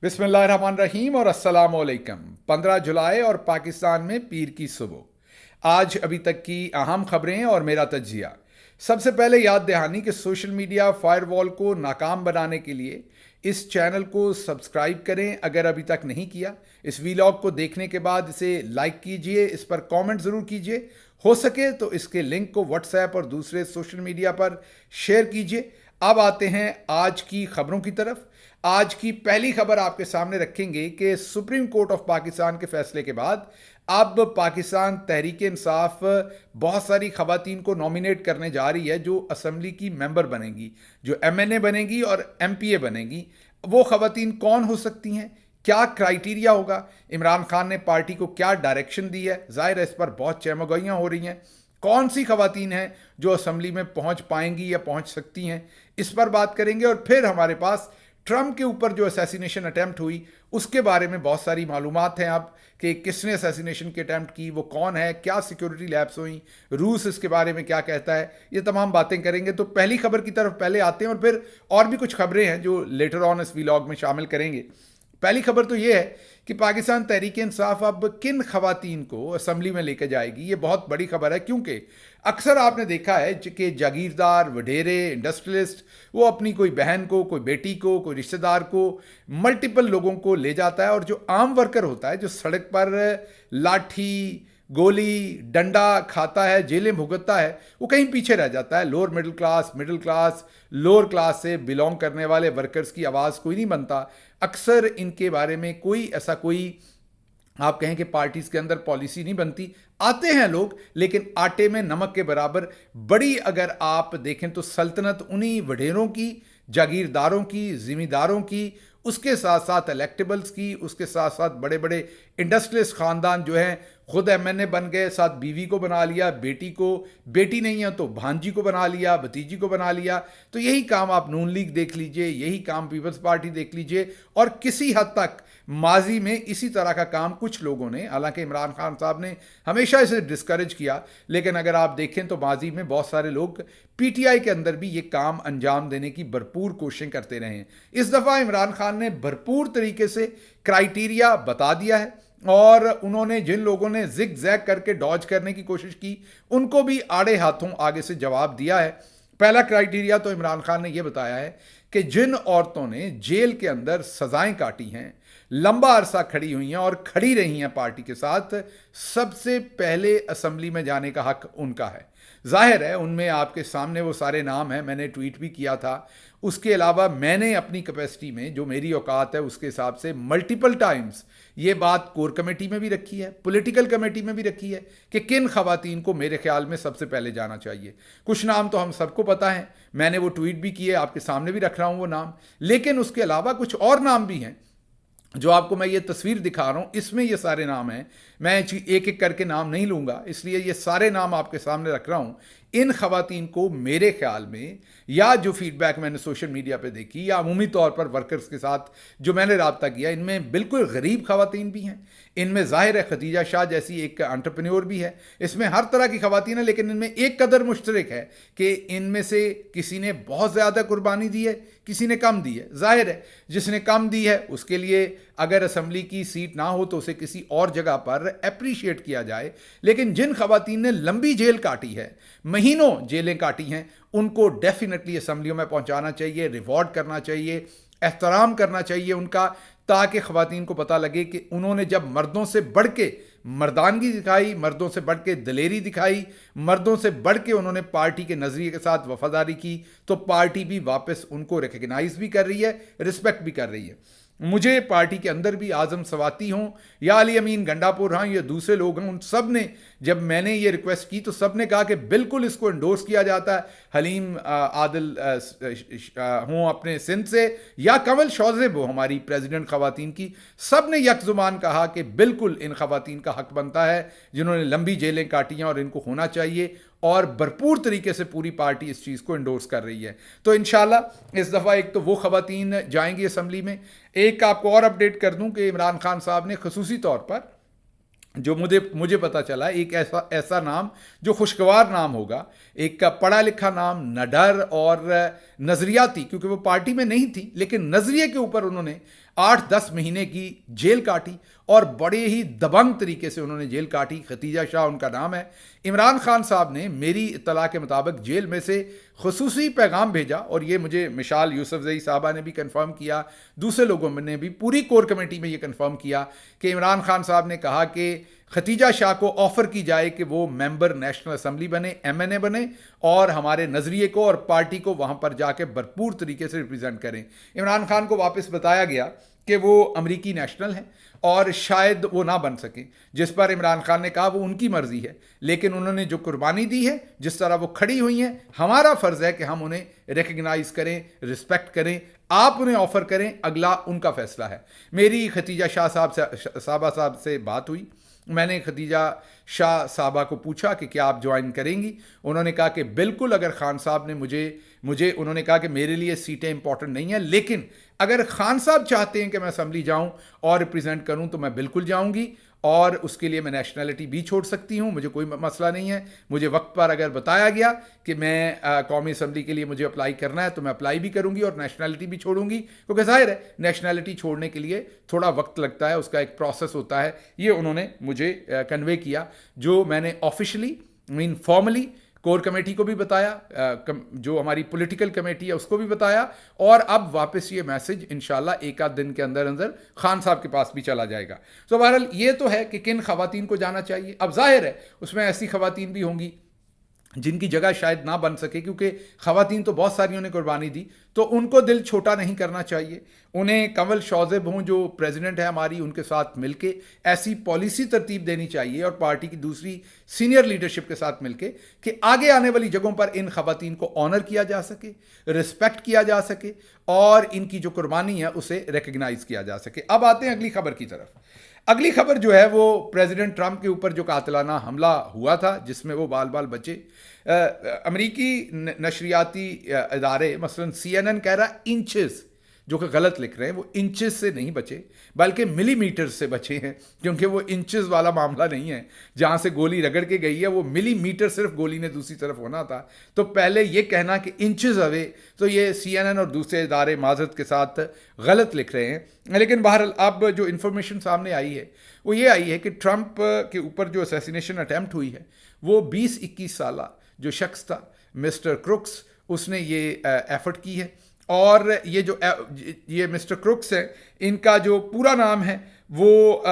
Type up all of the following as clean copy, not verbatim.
बिस्मिल्लाहिर्रहमानिर्रहीम और अस्सलाम वालेकुम। 15 जुलाई और पाकिस्तान में पीर की सुबह। आज अभी तक की अहम खबरें और मेरा तज्जिया। सबसे पहले याद दहानी कि सोशल मीडिया फायरवॉल को नाकाम बनाने के लिए इस चैनल को सब्सक्राइब करें अगर अभी तक नहीं किया। इस वीलॉग को देखने के बाद इसे लाइक कीजिए, इस पर कमेंट ज़रूर कीजिए। हो सके तो इसके लिंक को व्हाट्सएप और दूसरे सोशल मीडिया पर शेयर कीजिए। अब आते हैं आज की खबरों की तरफ। आज की पहली खबर आपके सामने रखेंगे कि सुप्रीम कोर्ट ऑफ पाकिस्तान के फैसले के बाद अब पाकिस्तान तहरीक इंसाफ बहुत सारी खवातीन को नॉमिनेट करने जा रही है जो असेंबली की मेंबर बनेंगी, जो एमएनए बनेंगी और एमपीए बनेंगी। वो खवातीन कौन हो सकती हैं, क्या क्राइटेरिया होगा, इमरान खान ने पार्टी को क्या डायरेक्शन दी है। जाहिर है इस पर बहुत चहमगोइयाँ हो रही हैं। कौन सी खवातीन हैं जो असेंबली में पहुंच पाएंगी या पहुंच सकती हैं, इस पर बात करेंगे। और फिर हमारे पास ट्रंप के ऊपर जो असैसिनेशन अटैम्प्ट हुई उसके बारे में बहुत सारी मालूमात हैं अब कि किसने असैसिनेशन की अटैम्प्ट की, वो कौन है, क्या सिक्योरिटी लैब्स हुई, रूस इसके बारे में क्या कहता है, ये तमाम बातें करेंगे। तो पहली खबर की तरफ पहले आते हैं और फिर और भी कुछ खबरें हैं जो लेटर ऑन इस व्लॉग में शामिल करेंगे। पहली खबर तो ये है कि पाकिस्तान तहरीक इंसाफ अब किन खवातीन को असेंबली में लेकर जाएगी। ये बहुत बड़ी खबर है क्योंकि अक्सर आपने देखा है कि जागीरदार, वडेरे, इंडस्ट्रियलिस्ट वो अपनी कोई बहन को, कोई बेटी को, कोई रिश्तेदार को, मल्टीपल लोगों को ले जाता है और जो आम वर्कर होता है, जो सड़क पर लाठी, गोली, डंडा खाता है, जेलें भुगतता है, वो कहीं पीछे रह जाता है। Lower middle class, lower class से बिलोंग करने वाले वर्कर्स की आवाज़ कोई नहीं बनता। अक्सर इनके बारे में कोई ऐसा कोई आप कहें कि पार्टीज के अंदर पॉलिसी नहीं बनती। आते हैं लोग लेकिन आटे में नमक के बराबर। बड़ी अगर आप देखें तो सल्तनत उन्हीं वडेरों की, जागीरदारों की, जिमीदारों की, उसके साथ साथ इलेक्टेबल्स की, उसके साथ साथ बड़े बड़े इंडस्ट्रियलिस्ट खानदान जो हैं खुद एमएनए बन गए, साथ बीवी को बना लिया, बेटी को, बेटी नहीं है तो भांजी को बना लिया, भतीजी को बना लिया। तो यही काम आप नून लीग देख लीजिए, यही काम पीपल्स पार्टी देख लीजिए। और किसी हद तक माजी में इसी तरह का काम कुछ लोगों ने, हालांकि इमरान खान साहब ने हमेशा इसे डिस्करेज किया, लेकिन अगर आप देखें तो माजी में बहुत सारे लोग पीटीआई के अंदर भी ये काम अंजाम देने की भरपूर कोशिशें करते रहे हैं। इस दफ़ा इमरान खान ने भरपूर तरीके से क्राइटेरिया बता दिया है और उन्होंने जिन लोगों ने जिग जैग करके डॉज करने की कोशिश की उनको भी आड़े हाथों आगे से जवाब दिया है। पहला क्राइटेरिया तो इमरान खान ने यह बताया है कि जिन औरतों ने जेल के अंदर सजाएं काटी हैं, लंबा अरसा खड़ी हुई हैं और खड़ी रही हैं पार्टी के साथ, सबसे पहले असेंबली में जाने का हक उनका है। जाहिर है उनमें आपके सामने वो सारे नाम हैं, मैंने ट्वीट भी किया था। उसके अलावा मैंने अपनी कैपेसिटी में जो मेरी औकात है उसके हिसाब से मल्टीपल टाइम्स ये बात कोर कमेटी में भी रखी है, पॉलिटिकल कमेटी में भी रखी है कि किन खवातीन को मेरे ख्याल में सबसे पहले जाना चाहिए। कुछ नाम तो हम सबको पता है, मैंने वो ट्वीट भी किए, आपके सामने भी रख रहा हूँ वो नाम। लेकिन उसके अलावा कुछ और नाम भी हैं जो आपको मैं ये तस्वीर दिखा रहा हूँ, इसमें ये सारे नाम हैं। मैं एक एक करके नाम नहीं लूँगा, इसलिए ये सारे नाम आपके सामने रख रहा हूँ। इन खवातीन को मेरे ख्याल में, या जो फीडबैक मैंने सोशल मीडिया पे देखी या अमूमी तौर पर वर्कर्स के साथ जो मैंने रब्ता किया, इनमें बिल्कुल गरीब खवातीन भी हैं। इनमें ज़ाहिर है खदीजा शाह जैसी एक एंटरप्रेन्योर भी है। इसमें हर तरह की खवातीन है, लेकिन इनमें एक कदर मुश्तरक है कि इनमें से किसी ने बहुत ज़्यादा कुर्बानी दी है, किसी ने कम दी है। जाहिर है जिसने कम दी है उसके लिए अगर असेंबली की सीट ना हो तो उसे किसी और जगह पर अप्रिशिएट किया जाए। लेकिन जिन खवातीन ने लंबी जेल काटी है, महीनों जेलें काटी हैं, उनको डेफिनेटली असेंबलियों में पहुंचाना चाहिए, रिवॉर्ड करना चाहिए, एहतराम करना चाहिए उनका, ताकि खवातीन को पता लगे कि उन्होंने जब मर्दों से बढ़ के मर्दानगी दिखाई, मर्दों से बढ़ के दलेरी दिखाई, मर्दों से बढ़ के उन्होंने पार्टी के नज़रिए के साथ वफादारी की, तो पार्टी भी वापस उनको रिकग्नाइज भी कर रही है, रिस्पेक्ट भी कर रही है। मुझे पार्टी के अंदर भी आज़म सवाती हों या अली अमीन गंडापुर हों या दूसरे लोग हों, उन सब ने जब मैंने ये रिक्वेस्ट की तो सब ने कहा कि बिल्कुल इसको एंडोर्स किया जाता है। हलीम आदिल हों अपने सिंध से या कमल शौजेब हो हमारी प्रेसिडेंट खवातीन की, सब ने यकजुमान कहा कि बिल्कुल इन खवातीन का हक बनता है जिन्होंने लंबी जेलें काटी हैं और इनको होना चाहिए। और भरपूर तरीके से पूरी पार्टी इस चीज़ को एंडोर्स कर रही है। तो इंशाल्लाह इस दफ़ा एक तो वो खवातीन जाएंगी असेंबली में। एक आपको और अपडेट कर दूं कि इमरान खान साहब ने खुसूसी तौर पर जो मुझे पता चला एक ऐसा नाम जो खुशगवार नाम होगा, एक का पढ़ा लिखा नाम, न डर और नज़रियाती, क्योंकि वो पार्टी में नहीं थी लेकिन नज़रिए के ऊपर उन्होंने 8-10 महीने की जेल काटी और बड़े ही दबंग तरीके से उन्होंने जेल काटी। खतीजा शाह उनका नाम है। इमरान खान साहब ने मेरी इत्तला के मुताबिक जेल में से खुसूसी पैगाम भेजा, और ये मुझे मिशाल यूसुफजई साहबा ने भी कंफर्म किया, दूसरे लोगों ने भी, पूरी कोर कमेटी में ये कंफर्म किया कि इमरान खान साहब ने कहा कि खतीजा शाह को ऑफर की जाए कि वो मेंबर नेशनल असेंबली बने, MNA बने, और हमारे नज़रिए को और पार्टी को वहाँ पर जाके भरपूर तरीके से रिप्रेजेंट करें। इमरान खान को वापस बताया गया कि वो अमरीकी नेशनल हैं और शायद वो ना बन सकें, जिस पर इमरान खान ने कहा वो उनकी मर्जी है, लेकिन उन्होंने जो कुर्बानी दी है, जिस तरह वो खड़ी हुई हैं, हमारा फ़र्ज़ है कि हम उन्हें रिकग्नाइज करें, रिस्पेक्ट करें। आप उन्हें ऑफ़र करें, अगला उनका फ़ैसला है। मेरी खतीजा शाह साहब से बात हुई। मैंने खतीजा शाह साहबा को पूछा कि क्या आप ज्वाइन करेंगी। उन्होंने कहा कि बिल्कुल, अगर खान साहब ने मुझे उन्होंने कहा कि मेरे लिए सीटें इंपॉर्टेंट नहीं हैं, लेकिन अगर खान साहब चाहते हैं कि मैं असेंबली जाऊं और रिप्रेजेंट करूं तो मैं बिल्कुल जाऊंगी, और उसके लिए मैं नेशनैलिटी भी छोड़ सकती हूं, मुझे कोई मसला नहीं है। मुझे वक्त पर अगर बताया गया कि मैं कौमी असेंबली के लिए मुझे अप्लाई करना है तो मैं अप्लाई भी करूंगी और नेशनैलिटी भी छोड़ूंगी, क्योंकि जाहिर है नेशनैलिटी छोड़ने के लिए थोड़ा वक्त लगता है, उसका एक प्रोसेस होता है। ये उन्होंने मुझे कन्वे किया, जो मैंने ऑफिशियली फॉर्मली कोर कमेटी को भी बताया, जो हमारी पॉलिटिकल कमेटी है उसको भी बताया, और अब वापस ये मैसेज इंशाल्लाह एक आध दिन के अंदर अंदर खान साहब के पास भी चला जाएगा। तो बहरहाल ये तो है कि किन खवातीन को जाना चाहिए। अब जाहिर है उसमें ऐसी खवातीन भी होंगी जिनकी जगह शायद ना बन सके, क्योंकि खवातीन तो बहुत सारी उन्हें कुर्बानी दी, तो उनको दिल छोटा नहीं करना चाहिए। उन्हें कंवल शौज़ेब हों जो प्रेसिडेंट है हमारी, उनके साथ मिलके ऐसी पॉलिसी तरतीब देनी चाहिए, और पार्टी की दूसरी सीनियर लीडरशिप के साथ मिलके, कि आगे आने वाली जगहों पर इन खवातीन को ऑनर किया जा सके, रिस्पेक्ट किया जा सके, और इनकी जो कुर्बानी है उसे रिकग्नाइज किया जा सके। अब आते हैं अगली खबर की तरफ। अगली खबर जो है वो प्रेसिडेंट ट्रंप के ऊपर जो कातिलाना हमला हुआ था, जिसमें वो बाल बाल बचे। अमरीकी नशरियाती इदारे मसलन CNN कह रहा इंचेस, जो कि गलत लिख रहे हैं, वो इंचेस से नहीं बचे बल्कि मिलीमीटर से बचे हैं, क्योंकि वो इंचेस वाला मामला नहीं है। जहाँ से गोली रगड़ के गई है वो मिलीमीटर सिर्फ गोली ने दूसरी तरफ होना था। तो पहले ये कहना कि इंचेस अवे, तो ये CNN और दूसरे इदारे माजरत के साथ गलत लिख रहे हैं। लेकिन बहरहाल अब जो इन्फॉर्मेशन सामने आई है वो ये आई है कि ट्रंप के ऊपर जो असैसिनेशन अटैम्प्ट हुई है वो 20-21 साल जो शख्स था मिस्टर क्रुक्स, उसने ये एफर्ट की है। और ये मिस्टर क्रुक्स है, इनका जो पूरा नाम है वो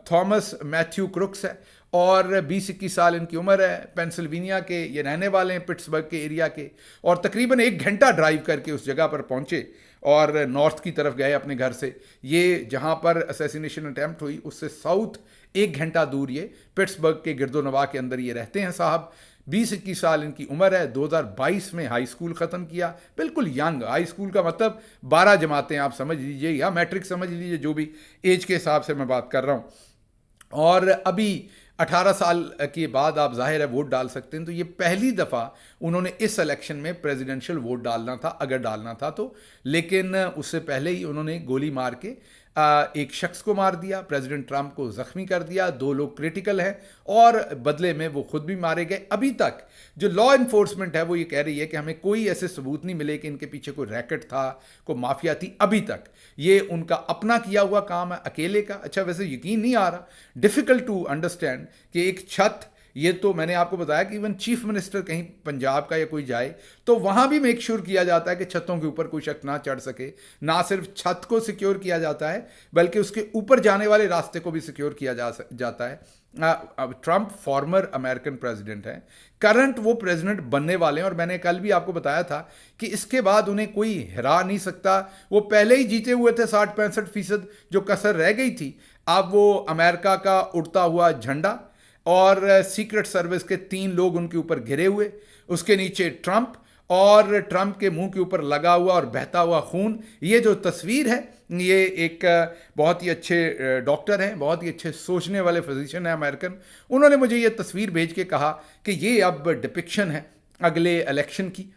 थॉमस मैथ्यू क्रुक्स है, और 20-21 साल इनकी उम्र है। पेंसिल्वेनिया के ये रहने वाले हैं, पिट्सबर्ग के एरिया के, और तकरीबन 1 घंटा ड्राइव करके उस जगह पर पहुंचे और नॉर्थ की तरफ गए अपने घर से। ये जहां पर असैसिनेशन अटैम्प्ट हुई उससे साउथ 1 घंटा दूर ये पिट्सबर्ग के गिरदोनवा के अंदर ये रहते हैं साहब। 20-21 साल इनकी उम्र है। 2022 में हाई स्कूल ख़त्म किया, बिल्कुल यंग। हाई स्कूल का मतलब 12 जमातें आप समझ लीजिए, या मैट्रिक समझ लीजिए, जो भी एज के हिसाब से मैं बात कर रहा हूँ। और अभी 18 साल के बाद आप जाहिर है वोट डाल सकते हैं। तो ये पहली दफ़ा उन्होंने इस इलेक्शन में प्रेसिडेंशियल वोट डालना था, अगर डालना था तो, लेकिन उससे पहले ही उन्होंने गोली मार के एक शख्स को मार दिया, प्रेसिडेंट ट्रंप को ज़ख्मी कर दिया। 2 लोग क्रिटिकल हैं और बदले में वो खुद भी मारे गए। अभी तक जो लॉ इन्फोर्समेंट है वो ये कह रही है कि हमें कोई ऐसे सबूत नहीं मिले कि इनके पीछे कोई रैकेट था, कोई माफिया थी। अभी तक ये उनका अपना किया हुआ काम है, अकेले का। अच्छा, वैसे यकीन नहीं आ रहा, डिफ़िकल्ट टू अंडरस्टैंड कि एक छत, ये तो मैंने आपको बताया कि इवन चीफ मिनिस्टर कहीं पंजाब का या कोई जाए तो वहाँ भी मेक श्योर किया जाता है कि छतों के ऊपर कोई शख्स ना चढ़ सके। ना सिर्फ छत को सिक्योर किया जाता है बल्कि उसके ऊपर जाने वाले रास्ते को भी सिक्योर किया जाता है। ट्रंप फॉर्मर अमेरिकन प्रेसिडेंट हैं, करंट वो प्रेसिडेंट बनने वाले हैं, और मैंने कल भी आपको बताया था कि इसके बाद उन्हें कोई हरा नहीं सकता। वो पहले ही जीते हुए थे 60-65%, जो कसर रह गई थी। अब वो अमेरिका का उड़ता हुआ झंडा और सीक्रेट सर्विस के 3 लोग उनके ऊपर घिरे हुए, उसके नीचे ट्रंप, और ट्रंप के मुंह के ऊपर लगा हुआ और बहता हुआ खून। ये जो तस्वीर है, ये एक बहुत ही अच्छे डॉक्टर हैं, बहुत ही अच्छे सोचने वाले फिजिशियन हैं अमेरिकन। उन्होंने मुझे ये तस्वीर भेज के कहा कि ये अब डिपिक्शन है अगले इलेक्शन की।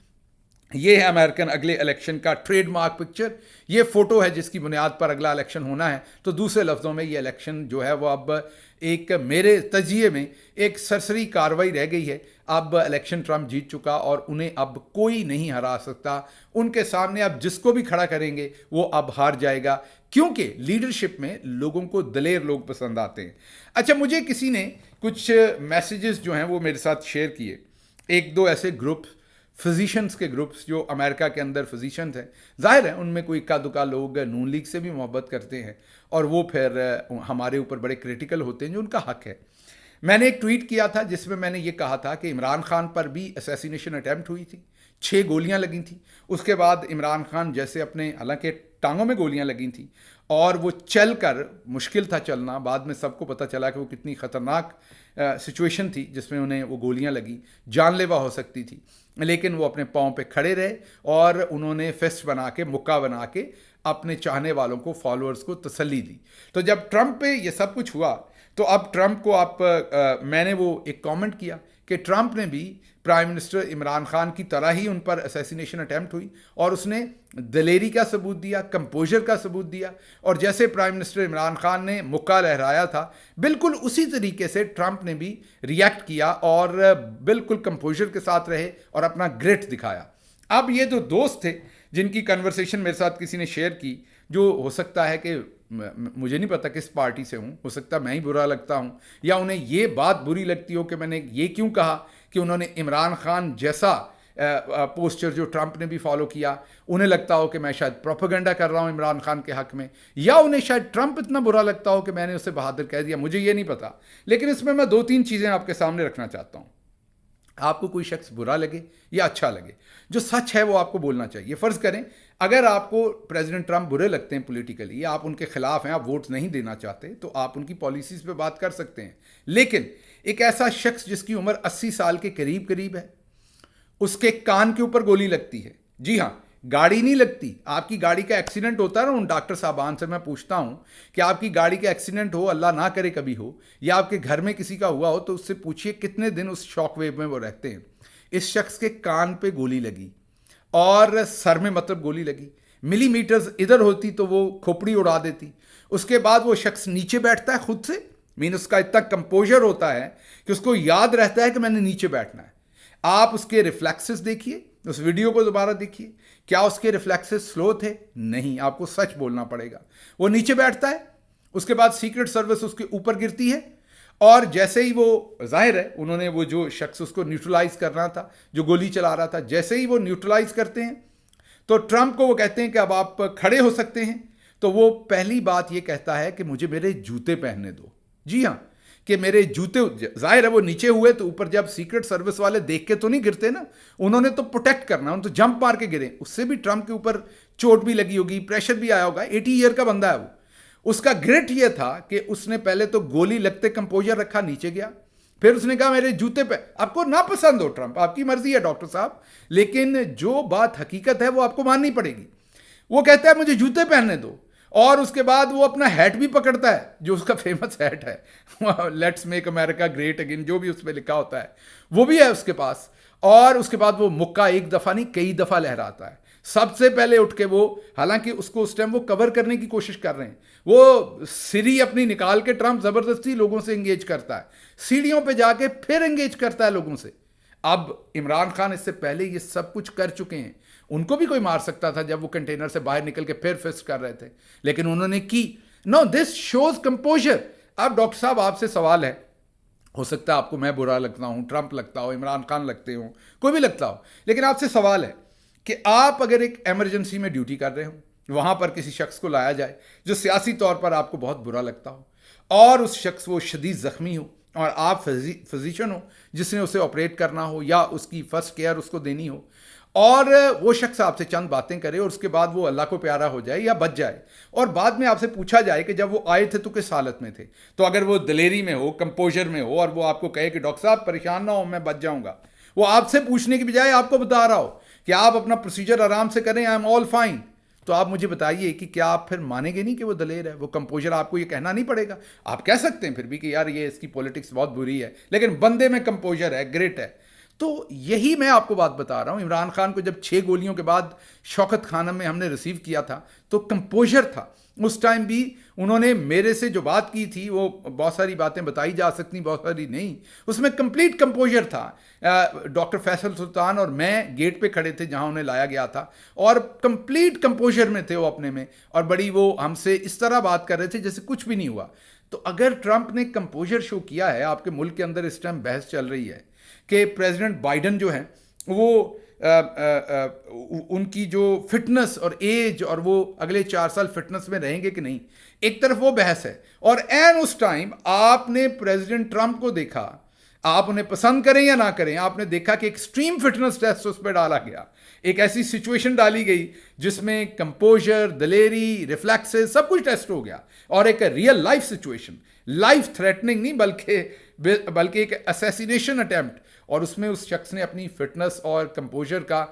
ये है अमेरिकन अगले इलेक्शन का ट्रेडमार्क पिक्चर। ये फ़ोटो है जिसकी बुनियाद पर अगला इलेक्शन होना है। तो दूसरे लफ्ज़ों में ये इलेक्शन जो है वो अब एक, मेरे तजिए में एक सरसरी कार्रवाई रह गई है। अब इलेक्शन ट्रंप जीत चुका और उन्हें अब कोई नहीं हरा सकता। उनके सामने अब जिसको भी खड़ा करेंगे वो अब हार जाएगा। क्योंकि लीडरशिप में लोगों को दलेर लोग पसंद आते हैं। अच्छा, मुझे किसी ने कुछ मैसेजेस जो हैं वो मेरे साथ शेयर किए, एक दो ऐसे ग्रुप, फिजिशियंस के ग्रुप्स जो अमेरिका के अंदर फिजिशियंस हैं, जाहिर है उनमें कोई इक्का दुक्का लोग नून लीग से भी मोहब्बत करते हैं और वो फिर हमारे ऊपर बड़े क्रिटिकल होते हैं, जो उनका हक है। मैंने एक ट्वीट किया था जिसमें मैंने ये कहा था कि इमरान खान पर भी असैसिनेशन अटैम्प्ट हुई थी, 6 गोलियां लगी थी। उसके बाद इमरान खान जैसे अपने, हालांकि टांगों में गोलियां लगी थी और वो चल कर, मुश्किल था चलना, बाद में सबको पता चला कि वो कितनी ख़तरनाक सिचुएशन थी जिसमें उन्हें वो गोलियां लगी, जानलेवा हो सकती थी, लेकिन वो अपने पाँव पे खड़े रहे और उन्होंने फेस्ट बना के, मुक्का बना के अपने चाहने वालों को, फॉलोअर्स को तसल्ली दी। तो जब ट्रंप पे ये सब कुछ हुआ तो अब ट्रंप को मैंने वो एक कमेंट किया कि ट्रंप ने भी प्राइम मिनिस्टर इमरान खान की तरह ही उन पर असैसिनेशन अटैम्प्ट हुई और उसने दलेरी का सबूत दिया, कंपोजर का सबूत दिया, और जैसे प्राइम मिनिस्टर इमरान खान ने मुक्का लहराया था बिल्कुल उसी तरीके से ट्रंप ने भी रिएक्ट किया और बिल्कुल कंपोजर के साथ रहे और अपना ग्रिट दिखाया। अब ये जो दोस्त थे जिनकी कन्वर्सेशन मेरे साथ किसी ने शेयर की, जो हो सकता है कि मुझे नहीं पता किस पार्टी से हूँ, हो सकता है मैं ही बुरा लगता हूँ या उन्हें ये बात बुरी लगती हो कि मैंने ये क्यों कहा कि उन्होंने इमरान खान जैसा पोस्चर जो ट्रंप ने भी फॉलो किया, उन्हें लगता हो कि मैं शायद प्रोपेगेंडा कर रहा हूँ इमरान खान के हक में, या उन्हें शायद ट्रंप इतना बुरा लगता हो कि मैंने उसे बहादुर कह दिया, मुझे ये नहीं पता। लेकिन इसमें मैं 2-3 चीज़ें आपके सामने रखना चाहता हूँ। आपको कोई शख्स बुरा लगे या अच्छा लगे, जो सच है वो आपको बोलना चाहिए। फ़र्ज़ करें अगर आपको प्रेसिडेंट ट्रंप बुरे लगते हैं पॉलिटिकली, या आप उनके खिलाफ हैं, आप वोट नहीं देना चाहते, तो आप उनकी पॉलिसीज़ पे बात कर सकते हैं। लेकिन एक ऐसा शख्स जिसकी उम्र 80 साल के करीब करीब है, उसके कान के ऊपर गोली लगती है, जी हाँ, गाड़ी नहीं लगती, आपकी गाड़ी का एक्सीडेंट होता है ना, उन डॉक्टर साहबान से मैं पूछता हूं कि आपकी गाड़ी का एक्सीडेंट हो, अल्लाह ना करे कभी हो, या आपके घर में किसी का हुआ हो, तो उससे पूछिए कितने दिन उस शॉक वेव में वो रहते हैं। इस शख्स के कान पे गोली लगी और सर में मतलब गोली लगी, मिलीमीटर्स इधर होती तो वो खोपड़ी उड़ा देती। उसके बाद वो शख्स नीचे बैठता है खुद से, मीन उसका इतना कंपोजर होता है कि उसको याद रहता है कि मैंने नीचे बैठना है। आप उसके रिफ्लेक्सेस देखिए, उस वीडियो को दोबारा देखिए, क्या उसके रिफ्लेक्सेस स्लो थे? नहीं, आपको सच बोलना पड़ेगा। वो नीचे बैठता है, उसके बाद सीक्रेट सर्विस उसके ऊपर गिरती है और जैसे ही वो, जाहिर है उन्होंने वो जो शख्स उसको न्यूट्रलाइज करना था, जो गोली चला रहा था, जैसे ही वो न्यूट्रलाइज करते हैं तो ट्रंप को वो कहते हैं कि अब आप खड़े हो सकते हैं। तो वो पहली बात ये कहता है कि मुझे मेरे जूते पहनने दो। जी हाँ, कि मेरे जूते, जाहिर है वो नीचे हुए तो ऊपर जब सीक्रेट सर्विस वाले देख के तो नहीं गिरते ना, उन्होंने तो प्रोटेक्ट करना, उन्होंने तो जंप मार के गिरे। उससे भी ट्रंप के ऊपर चोट भी लगी होगी, प्रेशर भी आया होगा, 80 ईयर का बंदा है वो। उसका ग्रिट ये था कि उसने पहले तो गोली लगते कंपोजर रखा, नीचे गया, फिर उसने कहा मेरे जूते पे, आपको ना पसंद हो ट्रंप, आपकी मर्जी है डॉक्टर साहब, लेकिन जो बात हकीकत है वो आपको माननी पड़ेगी। वो कहता है मुझे जूते पहनने दो, और उसके बाद वो अपना हैट भी पकड़ता है, जो उसका फेमस हैट है, let's make America great again, जो भी उस पर लिखा होता है वो भी है उसके पास। और उसके बाद वो मुक्का एक दफ़ा नहीं कई दफ़ा लहराता है। सबसे पहले उठ के वो, हालांकि उसको उस टाइम वो कवर करने की कोशिश कर रहे हैं, वो सीढ़ी अपनी निकाल के ट्रंप ज़बरदस्ती लोगों से एंगेज करता है, सीढ़ियों पे जाके फिर एंगेज करता है लोगों से। अब इमरान खान इससे पहले ये सब कुछ कर चुके हैं, उनको भी कोई मार सकता था जब वो कंटेनर से बाहर निकल के फिर फिस्ट कर रहे थे, लेकिन उन्होंने की। No, this shows composer. अब डॉक्टर साहब आपसे सवाल है, हो सकता है आपको मैं बुरा लगता हूं, ट्रंप लगता हो, इमरान खान लगते हो, कोई भी लगता हो, लेकिन आपसे सवाल है कि आप अगर एक एमरजेंसी में ड्यूटी कर रहे हो, वहां पर किसी शख्स को लाया जाए जो सियासी तौर पर आपको बहुत बुरा लगता हो, और उस शख्स वो शदीद जख्मी हो और आप फिजिशियन हो जिसने उसे ऑपरेट करना हो या उसकी फर्स्ट केयर उसको देनी हो, और वो शख्स आपसे चंद बातें करे और उसके बाद वो अल्लाह को प्यारा हो जाए या बच जाए, और बाद में आपसे पूछा जाए कि जब वो आए थे तो किस हालत में थे, तो अगर वो दलेरी में हो, कंपोजर में हो, और वो आपको कहे कि डॉक्टर साहब परेशान ना हो, मैं बच जाऊंगा, वो आपसे पूछने की बजाय आपको बता रहा हो कि आप अपना प्रोसीजर आराम से करें, आई एम ऑल फाइन, तो आप मुझे बताइए कि क्या आप फिर मानेंगे नहीं कि वो दलेर है, वो कंपोजर? आपको ये कहना नहीं पड़ेगा, आप कह सकते हैं फिर भी कि यार ये इसकी पॉलिटिक्स बहुत बुरी है, लेकिन बंदे में कंपोजर है, ग्रेट है। तो यही मैं आपको बात बता रहा हूं। इमरान खान को जब 6 गोलियों के बाद शौकत खानम में हमने रिसीव किया था तो कंपोजर था, उस टाइम भी انہوں نے میرے سے جو بات کی تھی وہ بہت ساری باتیں بتائی جا سکتی، بہت ساری نہیں، اس میں کمپلیٹ کمپوزر تھا. ڈاکٹر فیصل سلطان اور میں گیٹ پہ کھڑے تھے جہاں انہیں لایا گیا تھا، اور کمپلیٹ کمپوزر میں تھے وہ اپنے میں، اور بڑی وہ ہم سے اس طرح بات کر رہے تھے جیسے کچھ بھی نہیں ہوا. تو اگر ٹرمپ نے کمپوزر شو کیا ہے، آپ کے ملک کے اندر اس ٹائم بحث چل رہی ہے کہ پریزیڈنٹ بائیڈن جو ہیں وہ ان کی جو فٹنس اور ایج اور وہ اگلے 4 سال فٹنس میں رہیں گے کہ نہیں، ایک طرف وہ بحث ہے، اور این اس ٹائم آپ نے پریزیڈنٹ ٹرمپ کو دیکھا، آپ انہیں پسند کریں یا نہ کریں، آپ نے دیکھا کہ ایکسٹریم فٹنس ٹیسٹ اس پہ ڈالا گیا، ایک ایسی سچویشن ڈالی گئی جس میں کمپوزر، دلیری، ریفلیکسز سب کچھ ٹیسٹ ہو گیا، اور ایک real life situation, life threatening نہیں بلکہ ایک اسیسینیشن اٹیمپٹ، اور اس میں اس شخص نے اپنی فٹنس اور کمپوزر کا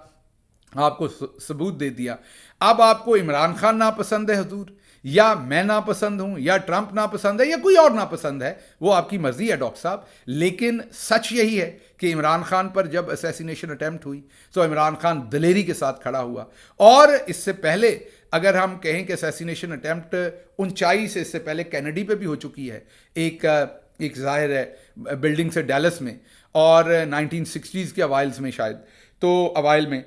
آپ کو ثبوت دے دیا. اب آپ کو عمران خان ناپسند ہے حضور، یا میں ناپسند ہوں، یا ٹرمپ ناپسند ہے، یا کوئی اور ناپسند ہے، وہ آپ کی مرضی ہے ڈاکٹر صاحب، لیکن سچ یہی ہے کہ عمران خان پر جب اسیسینیشن اٹیمپٹ ہوئی تو عمران خان دلیری کے ساتھ کھڑا ہوا. اور اس سے پہلے اگر ہم کہیں کہ اسیسینیشن اٹیمپٹ اونچائی سے اس سے پہلے کینیڈی پہ بھی ہو چکی ہے، ایک ظاہر ہے بلڈنگ سے ڈیلس میں، اور 1960s کے اوائلز میں شاید، تو اوائل میں،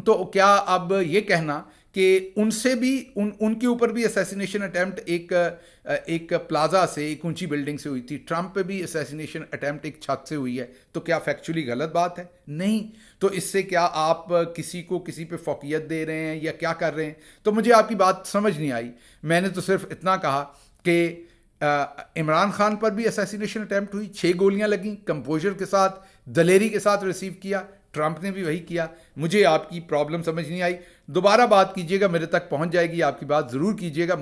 تو کیا اب یہ کہنا کہ ان سے بھی ان کے اوپر بھی اسیسینیشن اٹیمپٹ ایک پلازا سے، ایک اونچی بلڈنگ سے ہوئی تھی، ٹرمپ پہ بھی اسیسینیشن اٹیمپٹ ایک چھت سے ہوئی ہے، تو کیا فیکچولی غلط بات ہے؟ نہیں. تو اس سے کیا آپ کسی پہ فوقیت دے رہے ہیں یا کیا کر رہے ہیں؟ تو مجھے آپ کی بات سمجھ نہیں آئی. میں نے تو صرف اتنا کہا کہ عمران خان پر بھی اسیسینیشن اٹیمپٹ ہوئی، 6 گولیاں لگیں، کمپوزر کے ساتھ، دلیری کے ساتھ ریسیو کیا، ٹرمپ نے بھی وہی کیا. مجھے آپ کی پرابلم سمجھ نہیں آئی. دوبارہ بات کیجیے گا، میرے تک پہنچ جائے گی، آپ کی بات ضرور کیجیے گا.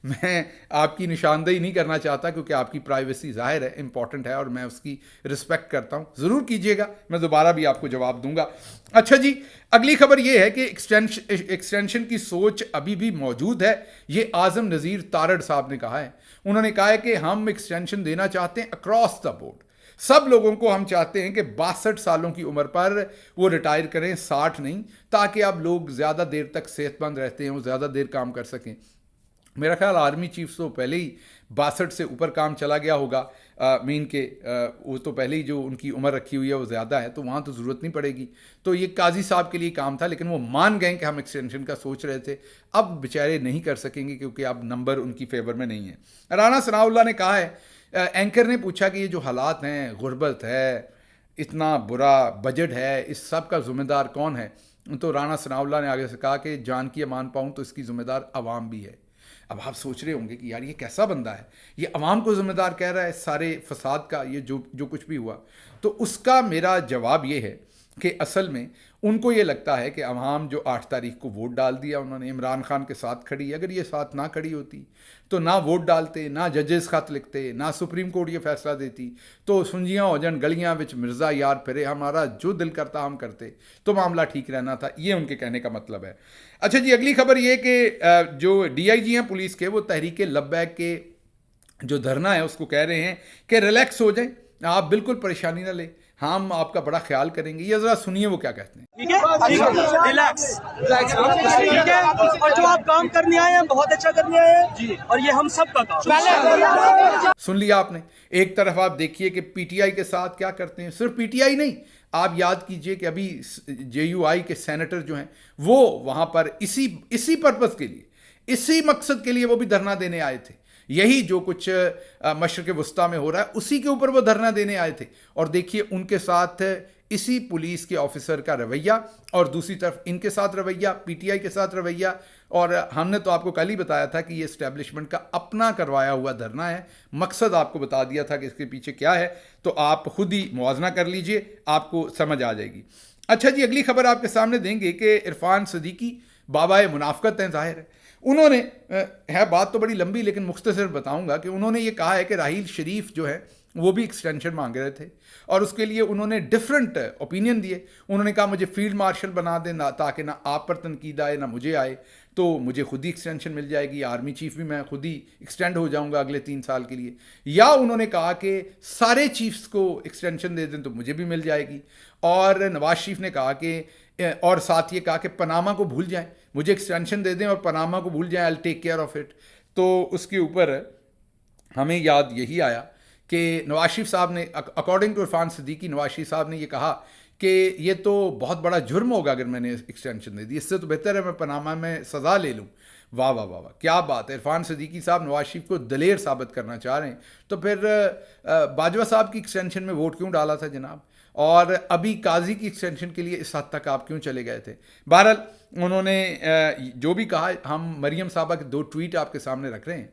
میں آپ کی نشاندہی نہیں کرنا چاہتا کیونکہ آپ کی پرائیویسی ظاہر ہے امپورٹنٹ ہے، اور میں اس کی رسپیکٹ کرتا ہوں. ضرور کیجیے گا، میں دوبارہ بھی آپ کو جواب دوں گا. اچھا جی، اگلی خبر یہ ہے کہ ایکسٹینشن کی سوچ ابھی بھی موجود ہے. یہ اعظم نذیر تارڑ صاحب نے کہا ہے. انہوں نے کہا ہے کہ ہم ایکسٹینشن دینا چاہتے ہیں اکراس دا بورڈ، سب لوگوں کو ہم چاہتے ہیں کہ 62 سالوں کی عمر پر وہ ریٹائر کریں، 60 نہیں، تاکہ اب لوگ زیادہ دیر تک صحت مند رہتے ہیں، وہ زیادہ دیر کام کر سکیں. میرا خیال آرمی چیف تو پہلے ہی 62 سے اوپر کام چلا گیا ہوگا، مین کہ وہ تو پہلے ہی جو ان کی عمر رکھی ہوئی ہے وہ زیادہ ہے، تو وہاں تو ضرورت نہیں پڑے گی. تو یہ قاضی صاحب کے لیے کام تھا، لیکن وہ مان گئے کہ ہم ایکسٹینشن کا سوچ رہے تھے. اب بیچارے نہیں کر سکیں گے کیونکہ اب نمبر ان کی فیور میں نہیں ہے. رانا ثناء اللہ نے کہا ہے، اینکر نے پوچھا کہ یہ جو حالات ہیں، غربت ہے، اتنا برا بجٹ ہے، اس سب کا ذمہ دار کون ہے؟ تو رانا ثناء اللہ نے آگے سے کہا کہ جان کی امان پاؤں تو اس کی ذمہ دار عوام بھی ہے. اب آپ سوچ رہے ہوں گے کہ یار یہ کیسا بندہ ہے، یہ عوام کو ذمہ دار کہہ رہا ہے سارے فساد کا، یہ جو کچھ بھی ہوا. تو اس کا میرا جواب یہ ہے کہ اصل میں ان کو یہ لگتا ہے کہ عوام جو 8 تاریخ کو ووٹ ڈال دیا انہوں نے، عمران خان کے ساتھ کھڑی، اگر یہ ساتھ نہ کھڑی ہوتی تو نہ ووٹ ڈالتے، نہ ججز خط لکھتے، نہ سپریم کورٹ یہ فیصلہ دیتی، تو سنجیاں ہو جن گلیاں وچ مرزا یار پھرے، ہمارا جو دل کرتا ہم کرتے، تو معاملہ ٹھیک رہنا تھا. یہ ان کے کہنے کا مطلب ہے. اچھا جی، اگلی خبر یہ کہ جو ڈی آئی جی ہیں پولیس کے، وہ تحریک لبیک کے جو دھرنا ہے اس کو کہہ رہے ہیں کہ ریلیکس ہو جائیں، آپ بالکل پریشانی نہ لیں، ہم آپ کا بڑا خیال کریں گے. یہ ذرا سنیے وہ کیا کہتے ہیں. ریلیکس، ٹھیک ہے، اور جو آپ کام کرنے آئے ہیں بہت اچھا کرنے آئے ہیں، اور یہ ہم سب کا کام. سن لیا آپ نے. ایک طرف آپ دیکھیے کہ پی ٹی آئی کے ساتھ کیا کرتے ہیں. صرف پی ٹی آئی نہیں، آپ یاد کیجئے کہ ابھی جے یو آئی کے سینیٹر جو ہیں وہ وہاں پر اسی پرپس کے لیے، اسی مقصد کے لیے وہ بھی دھرنا دینے آئے تھے. یہی جو کچھ مشرق وسطیٰ میں ہو رہا ہے اسی کے اوپر وہ دھرنا دینے آئے تھے. اور دیکھیے ان کے ساتھ اسی پولیس کے آفیسر کا رویہ، اور دوسری طرف ان کے ساتھ رویہ، پی ٹی آئی کے ساتھ رویہ. اور ہم نے تو آپ کو کل ہی بتایا تھا کہ یہ اسٹیبلشمنٹ کا اپنا کروایا ہوا دھرنا ہے. مقصد آپ کو بتا دیا تھا کہ اس کے پیچھے کیا ہے، تو آپ خود ہی موازنہ کر لیجئے، آپ کو سمجھ آ جائے گی. اچھا جی، اگلی خبر آپ کے سامنے دیں گے کہ عرفان صدیقی بابا منافقت ہیں ظاہر ہے. انہوں نے ہے بات تو بڑی لمبی لیکن مختصر بتاؤں گا کہ انہوں نے یہ کہا ہے کہ راحیل شریف جو ہے وہ بھی ایکسٹینشن مانگ رہے تھے، اور اس کے لیے انہوں نے ڈیفرنٹ اوپینین دیے. انہوں نے کہا مجھے فیلڈ مارشل بنا دیں تاکہ نہ آپ پر تنقید آئے نہ مجھے آئے، تو مجھے خود ہی ایکسٹینشن مل جائے گی، آرمی چیف بھی میں خود ہی ایکسٹینڈ ہو جاؤں گا اگلے 3 سال کے لیے. یا انہوں نے کہا کہ سارے چیفز کو ایکسٹینشن دے دیں تو مجھے بھی مل جائے گی. اور نواز شریف نے کہا کہ، اور ساتھ یہ کہا کہ پاناما کو بھول جائیں، مجھے ایکسٹینشن دے دیں اور پاناما کو بھول جائیں، I'll take care of it. تو اس کے اوپر ہمیں یاد یہی آیا کہ نواز شریف صاحب نے اکارڈنگ ٹو عرفان صدیقی نواز شریف صاحب نے یہ کہا کہ یہ تو بہت بڑا جرم ہوگا اگر میں نے ایکسٹینشن دے دی، اس سے تو بہتر ہے میں پاناما میں سزا لے لوں۔ واہ واہ واہ واہ، کیا بات ہے! عرفان صدیقی صاحب نواز شریف کو دلیر ثابت کرنا چاہ رہے ہیں، تو پھر باجوہ صاحب کی ایکسٹینشن میں ووٹ کیوں ڈالا تھا جناب؟ اور ابھی قاضی کی ایکسٹینشن کے لیے اس حد تک آپ کیوں چلے گئے تھے؟ بہرحال انہوں نے جو بھی کہا، ہم مریم صاحبہ کے 2 ٹویٹ آپ کے سامنے رکھ رہے ہیں۔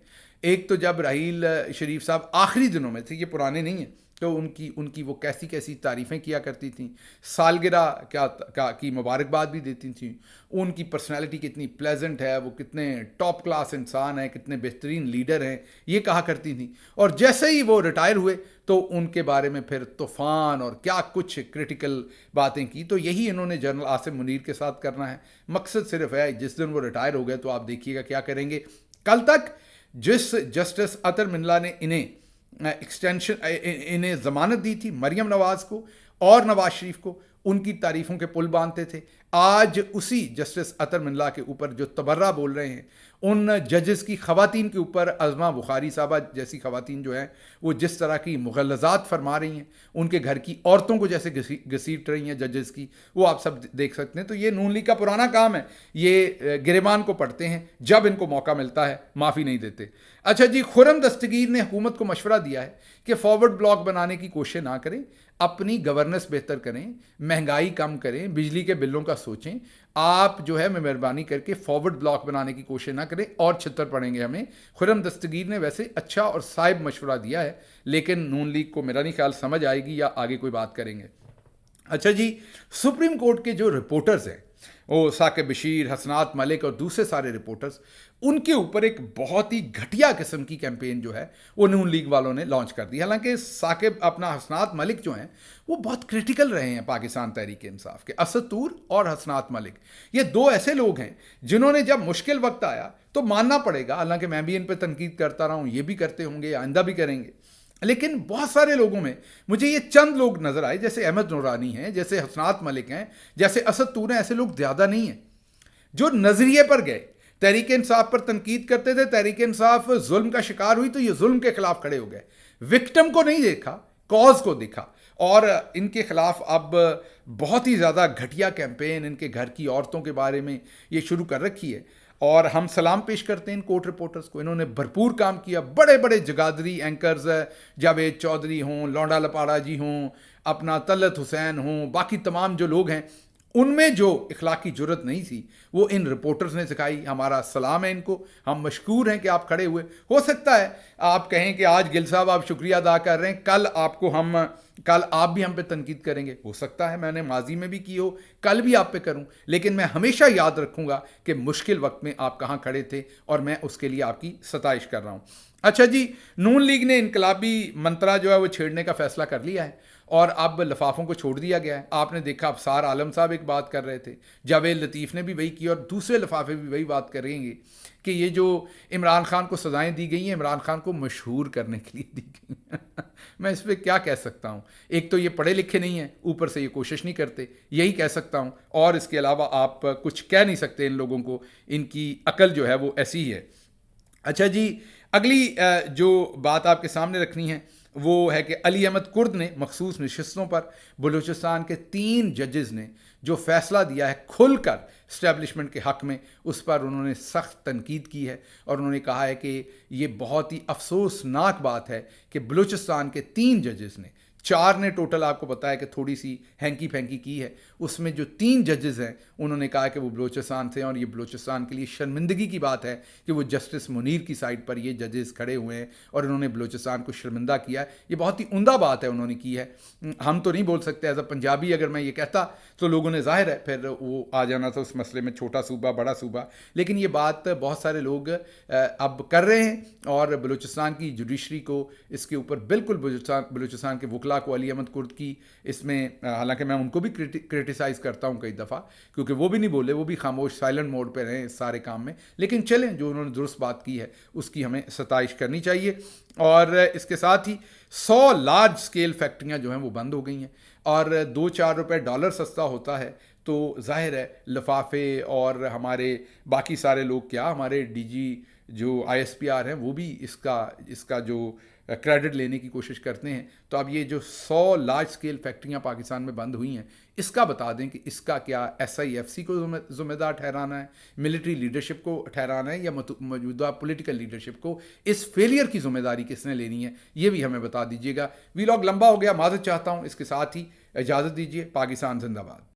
ایک تو جب راحیل شریف صاحب آخری دنوں میں تھے، یہ پرانے نہیں ہیں، تو ان کی وہ کیسی تعریفیں کیا کرتی تھیں، سالگرہ کی مبارکباد بھی دیتی تھیں، ان کی پرسنالٹی کتنی پلیزنٹ ہے، وہ کتنے ٹاپ کلاس انسان ہیں، کتنے بہترین لیڈر ہیں، یہ کہا کرتی تھیں۔ اور جیسے ہی وہ ریٹائر ہوئے تو ان کے بارے میں پھر طوفان اور کیا کچھ کرٹیکل باتیں کی۔ تو یہی انہوں نے جنرل عاصم منیر کے ساتھ کرنا ہے۔ مقصد صرف ہے جس دن وہ ریٹائر ہو گئے تو آپ دیکھیے گا کیا کریں گے۔ کل تک جس جسٹس عطر منلہ نے انہیں ضمانت دی تھی، مریم نواز کو اور نواز شریف کو، ان کی تعریفوں کے پل باندھتے تھے، آج اسی جسٹس عطر منلہ کے اوپر جو تبرہ بول رہے ہیں، ان ججز کی خواتین کے اوپر، عظمہ بخاری صاحبہ جیسی خواتین جو ہیں وہ جس طرح کی مغلظات فرما رہی ہیں، ان کے گھر کی عورتوں کو جیسے گھسیٹ رہی ہیں ججز کی، وہ آپ سب دیکھ سکتے ہیں۔ تو یہ نون لیگ کا پرانا کام ہے، یہ گریبان کو پڑھتے ہیں، جب ان کو موقع ملتا ہے معافی نہیں دیتے۔ اچھا جی، خرم دستگیر نے حکومت کو مشورہ دیا ہے کہ فارورڈ بلاک بنانے کی کوشش نہ کریں، اپنی گورننس بہتر کریں، مہنگائی کم کریں، بجلی کے بلوں کا سوچیں، آپ جو ہے مہربانی کر کے فارورڈ بلاک بنانے کی کوشش نہ کریں اور چھتر پڑیں گے ہمیں۔ خرم دستگیر نے ویسے اچھا اور صائب مشورہ دیا ہے، لیکن نون لیگ کو میرا نہیں خیال سمجھ آئے گی یا آگے کوئی بات کریں گے۔ اچھا جی، سپریم کورٹ کے جو رپورٹرز ہیں، وہ ثاقب بشیر، حسنات ملک اور دوسرے سارے رپورٹرز، ان کے اوپر ایک بہت ہی گھٹیا قسم کی کیمپین جو ہے وہ نون لیگ والوں نے لانچ کر دی۔ حالانکہ حسنات ملک جو ہیں وہ بہت کریٹیکل رہے ہیں پاکستان تحریک انصاف کے۔ اسد طور اور حسنات ملک، یہ 2 ایسے لوگ ہیں جنہوں نے جب مشکل وقت آیا تو ماننا پڑے گا، حالانکہ میں بھی ان پہ تنقید کرتا رہا ہوں، یہ بھی کرتے ہوں گے، آئندہ بھی کریں گے، لیکن بہت سارے لوگوں میں مجھے یہ چند لوگ نظر آئے، جیسے احمد نورانی ہیں، جیسے حسنات ملک ہیں، جیسے اسد طور ہیں، ایسے لوگ زیادہ نہیں ہیں جو نظریے پر گئے، تحریک انصاف پر تنقید کرتے تھے، تحریک انصاف ظلم کا شکار ہوئی تو یہ ظلم کے خلاف کھڑے ہو گئے، وکٹم کو نہیں دیکھا، کاز کو دیکھا، اور ان کے خلاف اب بہت ہی زیادہ گھٹیا کیمپین ان کے گھر کی عورتوں کے بارے میں یہ شروع کر رکھی ہے۔ اور ہم سلام پیش کرتے ہیں ان کورٹ رپورٹرز کو، انہوں نے بھرپور کام کیا، بڑے بڑے جگادری اینکرز، جاوید چودھری ہوں، لونڈا لپاڑا جی ہوں، اپنا طلعت حسین ہوں، باقی تمام جو لوگ ہیں، ان میں جو اخلاقی جرت نہیں تھی وہ ان رپورٹرز نے سکھائی۔ ہمارا سلام ہے ان کو، ہم مشکور ہیں کہ آپ کھڑے ہوئے۔ ہو سکتا ہے آپ کہیں کہ آج گل صاحب آپ شکریہ ادا کر رہے ہیں، کل آپ بھی ہم پہ تنقید کریں گے، ہو سکتا ہے میں نے ماضی میں بھی کی ہو، کل بھی آپ پہ کروں، لیکن میں ہمیشہ یاد رکھوں گا کہ مشکل وقت میں آپ کہاں کھڑے تھے اور میں اس کے لیے آپ کی ستائش کر رہا ہوں۔ اچھا جی، نون لیگ نے انقلابی منترا جو ہے وہ چھیڑنے کا فیصلہ کر لیا ہے اور اب لفافوں کو چھوڑ دیا گیا ہے۔ آپ نے دیکھا ابصار عالم صاحب ایک بات کر رہے تھے، جاوید لطیف نے بھی وہی کی، اور دوسرے لفافے بھی وہی بات کریں گے کہ یہ جو عمران خان کو سزائیں دی گئی ہیں، عمران خان کو مشہور کرنے کے لیے دی گئی ہیں۔ میں اس پہ کیا کہہ سکتا ہوں؟ ایک تو یہ پڑھے لکھے نہیں ہیں، اوپر سے یہ کوشش نہیں کرتے، یہی کہہ سکتا ہوں، اور اس کے علاوہ آپ کچھ کہہ نہیں سکتے ان لوگوں کو، ان کی عقل جو ہے وہ ایسی ہی ہے۔ اچھا جی، اگلی جو بات آپ کے سامنے رکھنی ہے وہ ہے کہ علی احمد کرد نے مخصوص نشستوں پر بلوچستان کے 3 ججز نے جو فیصلہ دیا ہے کھل کر اسٹیبلشمنٹ کے حق میں، اس پر انہوں نے سخت تنقید کی ہے، اور انہوں نے کہا ہے کہ یہ بہت ہی افسوسناک بات ہے کہ بلوچستان کے 3 ججز نے، 4 نے ٹوٹل آپ کو بتایا کہ تھوڑی سی ہینکی پھینکی کی ہے، اس میں جو 3 ججز ہیں انہوں نے کہا کہ وہ بلوچستان سے، اور یہ بلوچستان کے لیے شرمندگی کی بات ہے کہ وہ جسٹس منیر کی سائڈ پر یہ ججز کھڑے ہوئے ہیں اور انہوں نے بلوچستان کو شرمندہ کیا ہے۔ یہ بہت ہی عمدہ بات ہے انہوں نے کی ہے، ہم تو نہیں بول سکتے، ایز اے پنجابی اگر میں یہ کہتا تو لوگوں نے ظاہر ہے پھر وہ آ جانا تھا اس مسئلے میں، چھوٹا صوبہ بڑا صوبہ، لیکن یہ بات بہت سارے لوگ اب کر رہے ہیں، اور بلوچستان کی جوڈیشری کو اس کے اوپر بالکل بلوچستان کے وکلا کو، علی احمد کرد کی اس میں، حالانکہ میں ان کو بھی کرٹیسائز کرتا ہوں کئی دفعہ، کیونکہ وہ بھی نہیں بولے، وہ بھی خاموش سائلنٹ موڈ پہ رہے اس سارے کام میں، لیکن چلیں جو انہوں نے درست بات کی ہے اس کی ہمیں ستائش کرنی چاہیے۔ اور اس کے ساتھ ہی 100 لارج سکیل فیکٹریاں جو ہیں وہ بند ہو گئی ہیں، اور $2-4 سستا ہوتا ہے تو ظاہر ہے لفافے اور ہمارے باقی سارے لوگ، کیا ہمارے ڈی جی جو ISPR ہیں وہ بھی اس کا جو کریڈٹ لینے کی کوشش کرتے ہیں. تو اب یہ جو 100 لارج اسکیل فیکٹریاں پاکستان میں بند ہوئی ہیں, اس کا بتا دیں کہ اس کا کیا SIFC کو ذمہ دار ٹھہرانا ہے, ملٹری لیڈرشپ کو ٹھہرانا ہے, یا موجودہ پولیٹیکل لیڈرشپ کو اس فیلئر کی ذمہ داری کس نے لینی ہے, یہ بھی ہمیں بتا دیجیے گا. ویلاگ لمبا ہو گیا, معذرت چاہتا ہوں. اس کے ساتھ ہی اجازت دیجیے. پاکستان زندہ باد.